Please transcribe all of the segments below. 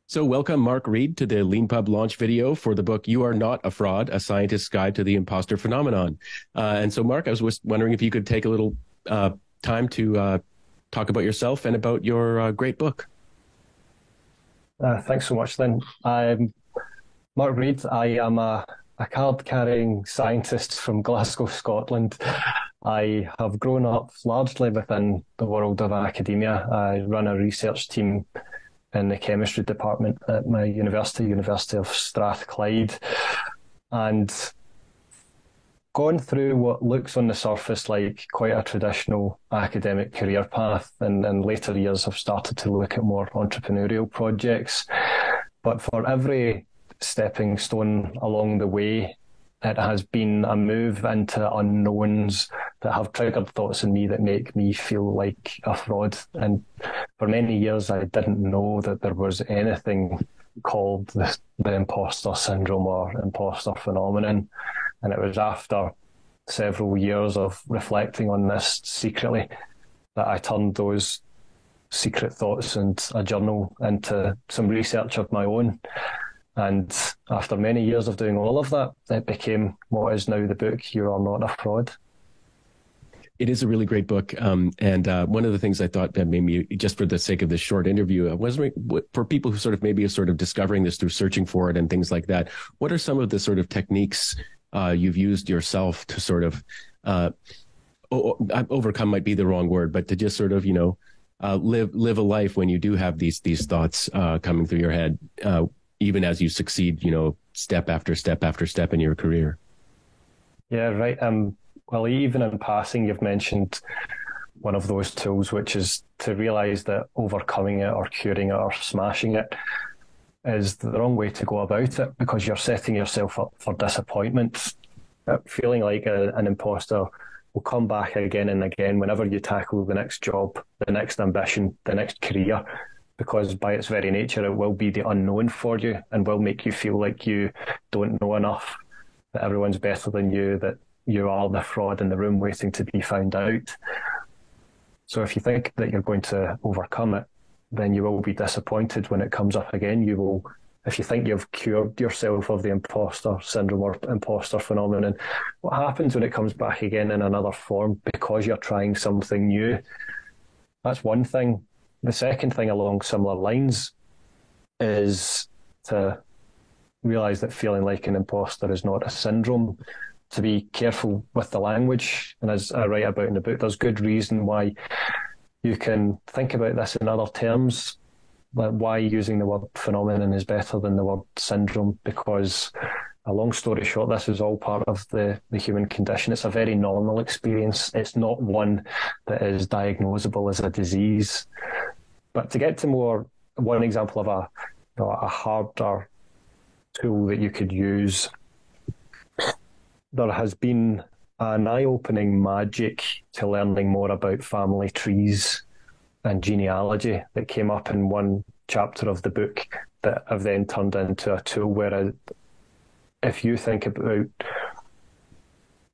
So, welcome, Mark Reed, to the Lean Pub launch video for the book "You Are Not a Fraud: A Scientist's Guide to the Imposter Phenomenon." Mark, I was wondering if you could take a little time to talk about yourself and about your great book. Thanks so much, Lynn. I'm Mark Reed. I am a card-carrying scientist from Glasgow, Scotland. I have grown up largely within the world of academia. I run a research team in the chemistry department at my University of Strathclyde, and gone through what looks on the surface like quite a traditional academic career path. And in later years, I've started to look at more entrepreneurial projects. But for every stepping stone along the way, it has been a move into unknowns that have triggered thoughts in me that make me feel like a fraud. And for many years, I didn't know that there was anything called the imposter syndrome or imposter phenomenon. And it was after several years of reflecting on this secretly that I turned those secret thoughts and a journal into some research of my own. And after many years of doing all of that, it became what is now the book, "You Are Not a Fraud." It is a really great book. And one of the things I thought that made me, just for the sake of this short interview, was for people who maybe are discovering this through searching for it and things like that, what are some of the techniques you've used yourself to overcome might be the wrong word, but to just live a life when you do have these thoughts coming through your head, even as you succeed, step after step after step in your career? Yeah, right. Well, even in passing, you've mentioned one of those tools, which is to realise that overcoming it or curing it or smashing it is the wrong way to go about it, because you're setting yourself up for disappointment. Feeling like an imposter will come back again and again whenever you tackle the next job, the next ambition, the next career, because by its very nature, it will be the unknown for you and will make you feel like you don't know enough, that everyone's better than you, that you are the fraud in the room waiting to be found out. So if you think that you're going to overcome it, then you will be disappointed when it comes up again. You will, if you think you've cured yourself of the imposter syndrome or imposter phenomenon, what happens when it comes back again in another form because you're trying something new? That's one thing. The second thing along similar lines is to realise that feeling like an imposter is not a syndrome, to be careful with the language. And as I write about in the book, there's good reason why you can think about this in other terms, like why using the word phenomenon is better than the word syndrome, because a long story short, this is all part of the human condition. It's a very normal experience. It's not one that is diagnosable as a disease. But to get to one example of a harder tool that you could use, there has been an eye-opening magic to learning more about family trees and genealogy that came up in one chapter of the book that I've then turned into a tool where if you think about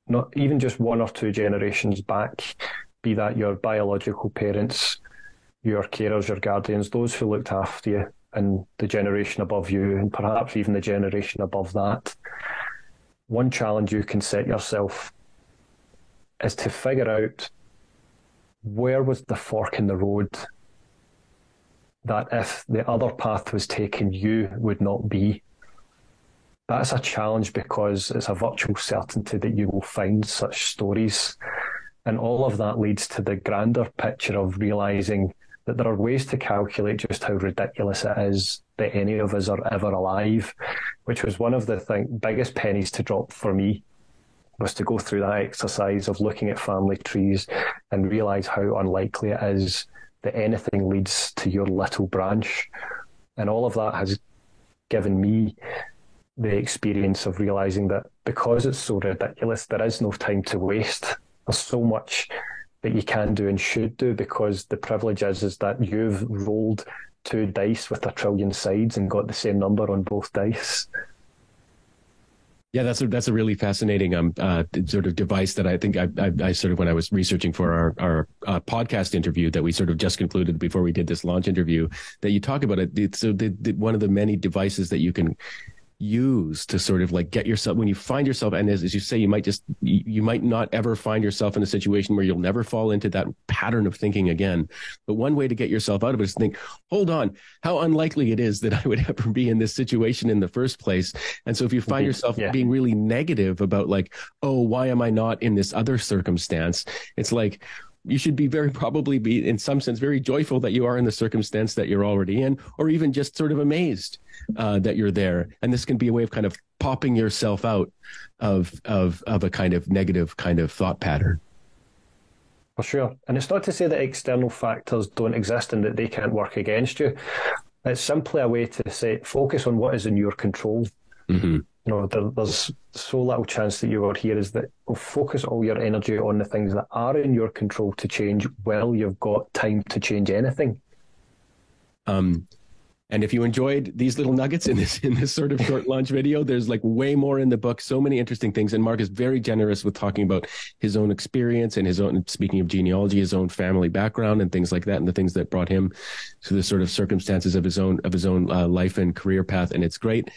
not even just one or two generations back, be that your biological parents, your carers, your guardians, those who looked after you, and the generation above you, and perhaps even the generation above that, one challenge you can set yourself is to figure out where was the fork in the road that if the other path was taken, you would not be. That's a challenge because it's a virtual certainty that you will find such stories. And all of that leads to the grander picture of realising that there are ways to calculate just how ridiculous it is that any of us are ever alive, which was one of the biggest pennies to drop for me, was to go through that exercise of looking at family trees and realise how unlikely it is that anything leads to your little branch. And all of that has given me the experience of realising that because it's so ridiculous, there is no time to waste. There's so much that you can do and should do, because the privilege is that you've rolled two dice with 1 trillion sides and got the same number on both dice. Yeah, that's a really fascinating sort of device that I think I sort of, when I was researching for our podcast interview that we sort of just concluded before we did this launch interview, that you talk about it. So one of the many devices that you can use to sort of like get yourself, when you find yourself, and as you say, you might not ever find yourself in a situation where you'll never fall into that pattern of thinking again. But one way to get yourself out of it is to think, hold on, how unlikely it is that I would ever be in this situation in the first place. And so if you find yourself being really negative about like, oh, why am I not in this other circumstance? It's like, you should probably be in some sense very joyful that you are in the circumstance that you're already in, or even just sort of amazed that you're there. And this can be a way of kind of popping yourself out of a kind of negative kind of thought pattern. For sure. And it's not to say that external factors don't exist and that they can't work against you. It's simply a way to say, focus on what is in your control. Mm-hmm. There's so little chance that you are here, is that we'll focus all your energy on the things that are in your control to change while you've got time to change anything. And if you enjoyed these little nuggets in this sort of short launch video, there's like way more in the book, so many interesting things. And Mark is very generous with talking about his own experience and his own, speaking of genealogy, his own family background and things like that, and the things that brought him to the sort of circumstances of his own life and career path. And it's great.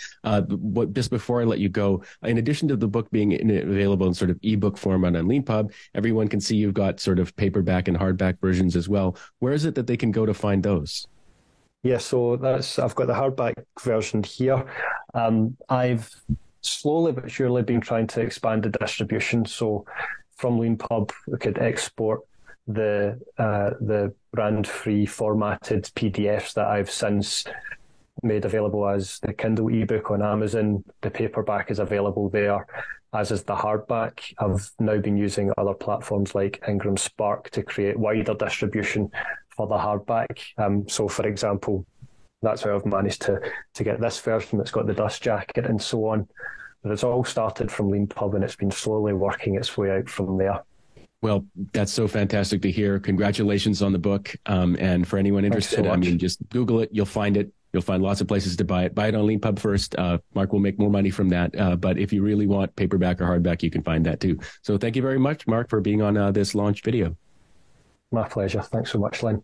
Just before I let you go, in addition to the book being available in sort of ebook format on Leanpub, everyone can see you've got sort of paperback and hardback versions as well. Where is it that they can go to find those? Yeah, so I've got the hardback version here. I've slowly but surely been trying to expand the distribution. So from Leanpub, we could export the brand-free formatted PDFs that I've since made available as the Kindle ebook on Amazon. The paperback is available there, as is the hardback. I've now been using other platforms like Ingram Spark to create wider distribution for the hardback. So, for example, that's how I've managed to get this version that's got the dust jacket and so on. But it's all started from Leanpub, and it's been slowly working its way out from there. Well, that's so fantastic to hear. Congratulations on the book. And for anyone interested, I mean, just Google it. You'll find it. You'll find lots of places to buy it. Buy it on Leanpub first. Mark will make more money from that. But if you really want paperback or hardback, you can find that too. So thank you very much, Mark, for being on this launch video. My pleasure. Thanks so much, Lynn.